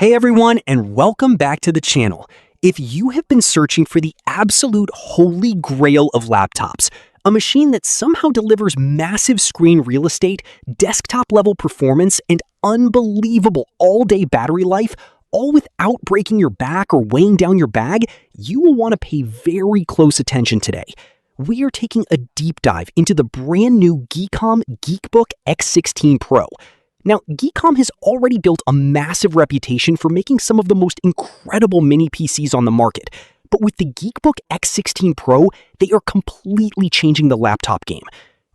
Hey everyone, and welcome back to the channel. If you have been searching for the absolute holy grail of laptops, a machine that somehow delivers massive screen real estate, desktop-level performance, and unbelievable all-day battery life, all without breaking your back or weighing down your bag, you will want to pay very close attention today. We are taking a deep dive into the brand new GEEKOM GeekBook X16 Pro. Now, GEEKOM has already built a massive reputation for making some of the most incredible mini PCs on the market, but with the GeekBook X16 Pro, they are completely changing the laptop game.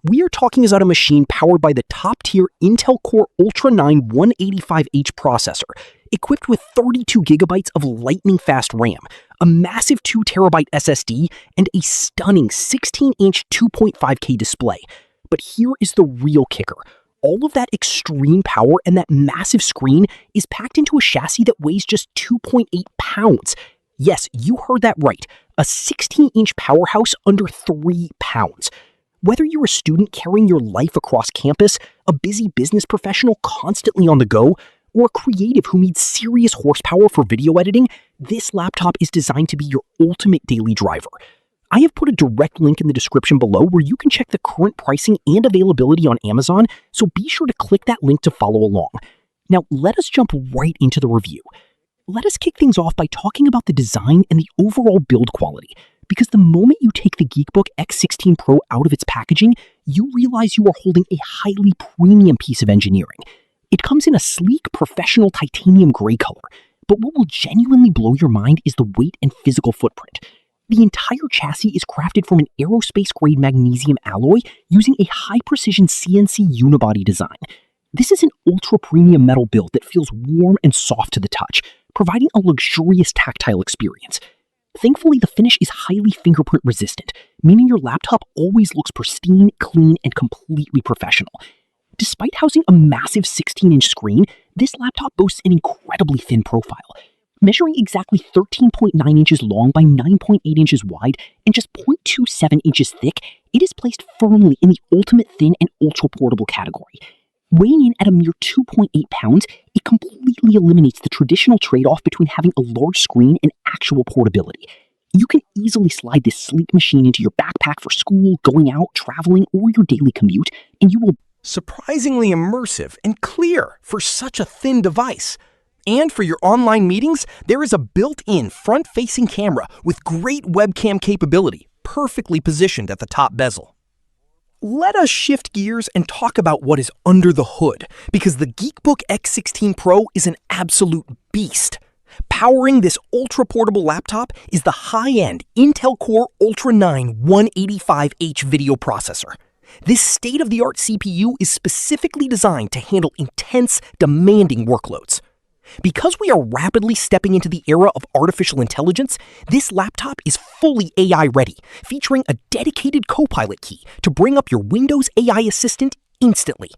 We are talking about a machine powered by the top-tier Intel Core Ultra 9 185H processor, equipped with 32 gigabytes of lightning-fast RAM, a massive 2TB SSD, and a stunning 16-inch 2.5K display. But here is the real kicker. All of that extreme power and that massive screen is packed into a chassis that weighs just 2.8 pounds. Yes, you heard that right. A 16-inch powerhouse under 3 pounds. Whether you're a student carrying your life across campus, a busy business professional constantly on the go, or a creative who needs serious horsepower for video editing, this laptop is designed to be your ultimate daily driver. I have put a direct link in the description below where you can check the current pricing and availability on Amazon, so be sure to click that link to follow along. Now, let us jump right into the review. Let us kick things off by talking about the design and the overall build quality, because the moment you take the GeekBook X16 Pro out of its packaging, you realize you are holding a highly premium piece of engineering. It comes in a sleek, professional titanium gray color, but what will genuinely blow your mind is the weight and physical footprint. The entire chassis is crafted from an aerospace-grade magnesium alloy using a high-precision CNC unibody design. This is an ultra-premium metal build that feels warm and soft to the touch, providing a luxurious tactile experience. Thankfully, the finish is highly fingerprint resistant, meaning your laptop always looks pristine, clean, and completely professional. Despite housing a massive 16-inch screen, this laptop boasts an incredibly thin profile. Measuring exactly 13.9 inches long by 9.8 inches wide and just 0.27 inches thick, it is placed firmly in the ultimate thin and ultra-portable category. Weighing in at a mere 2.8 pounds, it completely eliminates the traditional trade-off between having a large screen and actual portability. You can easily slide this sleek machine into your backpack for school, going out, traveling, or your daily commute, and you will surprisingly immersive and clear for such a thin device. And for your online meetings, there is a built-in front-facing camera with great webcam capability, perfectly positioned at the top bezel. Let us shift gears and talk about what is under the hood, because the GeekBook X16 Pro is an absolute beast. Powering this ultra-portable laptop is the high-end Intel Core Ultra 9 185H video processor. This state-of-the-art CPU is specifically designed to handle intense, demanding workloads. Because we are rapidly stepping into the era of artificial intelligence, this laptop is fully AI ready, featuring a dedicated Copilot key to bring up your Windows AI assistant instantly.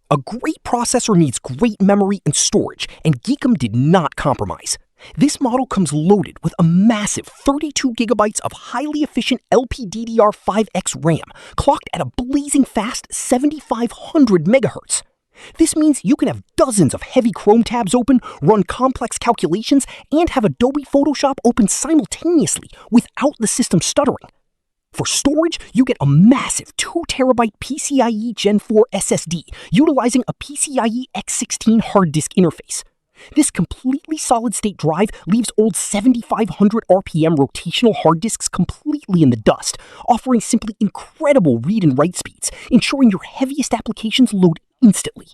A great processor needs great memory and storage, and GEEKOM did not compromise. This model comes loaded with a massive 32 gigabytes of highly efficient LPDDR5X RAM, clocked at a blazing fast 7500 megahertz. This means you can have dozens of heavy Chrome tabs open, run complex calculations, and have Adobe Photoshop open simultaneously without the system stuttering. For storage, you get a massive 2TB PCIe Gen 4 SSD utilizing a PCIe X16 hard disk interface. This completely solid-state drive leaves old 7500 RPM rotational hard disks completely in the dust, offering simply incredible read and write speeds, ensuring your heaviest applications load instantly.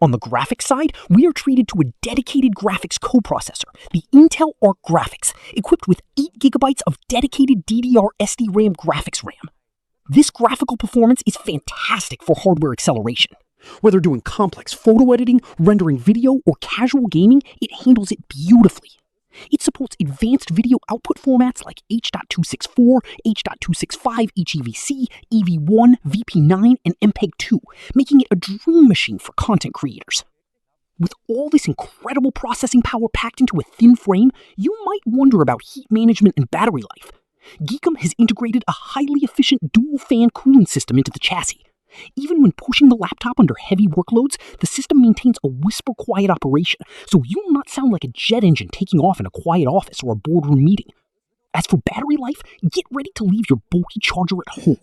On the graphics side, we are treated to a dedicated graphics coprocessor, the Intel Arc Graphics, equipped with 8 gigabytes of dedicated DDR SD-RAM graphics RAM. This graphical performance is fantastic for hardware acceleration. Whether doing complex photo editing, rendering video, or casual gaming, it handles it beautifully. It supports advanced video output formats like H.264, H.265, HEVC, EV1, VP9, and MPEG-2, making it a dream machine for content creators. With all this incredible processing power packed into a thin frame, you might wonder about heat management and battery life. GEEKOM has integrated a highly efficient dual-fan cooling system into the chassis. Even when pushing the laptop under heavy workloads, the system maintains a whisper-quiet operation, so you will not sound like a jet engine taking off in a quiet office or a boardroom meeting. As for battery life, get ready to leave your bulky charger at home.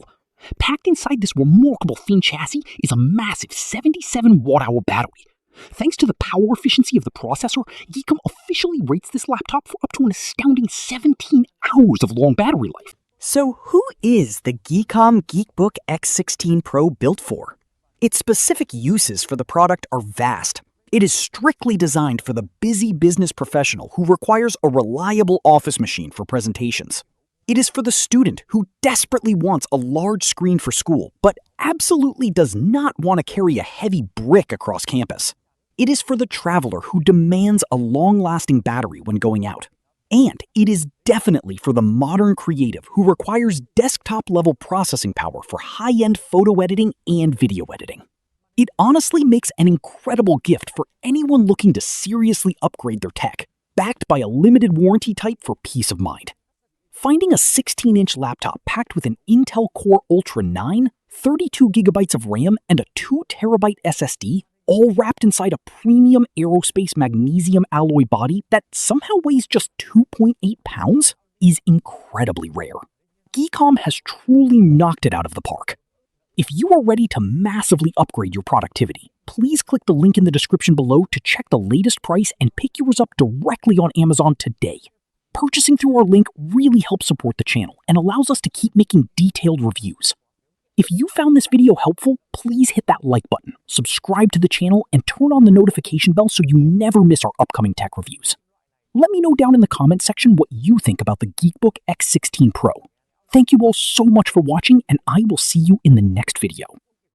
Packed inside this remarkable thin chassis is a massive 77 watt-hour battery. Thanks to the power efficiency of the processor, GEEKOM officially rates this laptop for up to an astounding 17 hours of long battery life. So who is the GEEKOM GeekBook X16 Pro built for? Its specific uses for the product are vast. It is strictly designed for the busy business professional who requires a reliable office machine for presentations. It is for the student who desperately wants a large screen for school, but absolutely does not want to carry a heavy brick across campus. It is for the traveler who demands a long-lasting battery when going out. And it is definitely for the modern creative who requires desktop-level processing power for high-end photo editing and video editing. It honestly makes an incredible gift for anyone looking to seriously upgrade their tech, backed by a limited warranty type for peace of mind. Finding a 16-inch laptop packed with an Intel Core Ultra 9, 32 gigabytes of RAM, and a 2 terabyte SSD, all wrapped inside a premium Aerospace Magnesium Alloy body that somehow weighs just 2.8 pounds, is incredibly rare. GEEKOM has truly knocked it out of the park. If you are ready to massively upgrade your productivity, please click the link in the description below to check the latest price and pick yours up directly on Amazon today. Purchasing through our link really helps support the channel and allows us to keep making detailed reviews. If you found this video helpful, please hit that like button, subscribe to the channel, and turn on the notification bell so you never miss our upcoming tech reviews. Let me know down in the comments section what you think about the GeekBook X16 Pro. Thank you all so much for watching, and I will see you in the next video.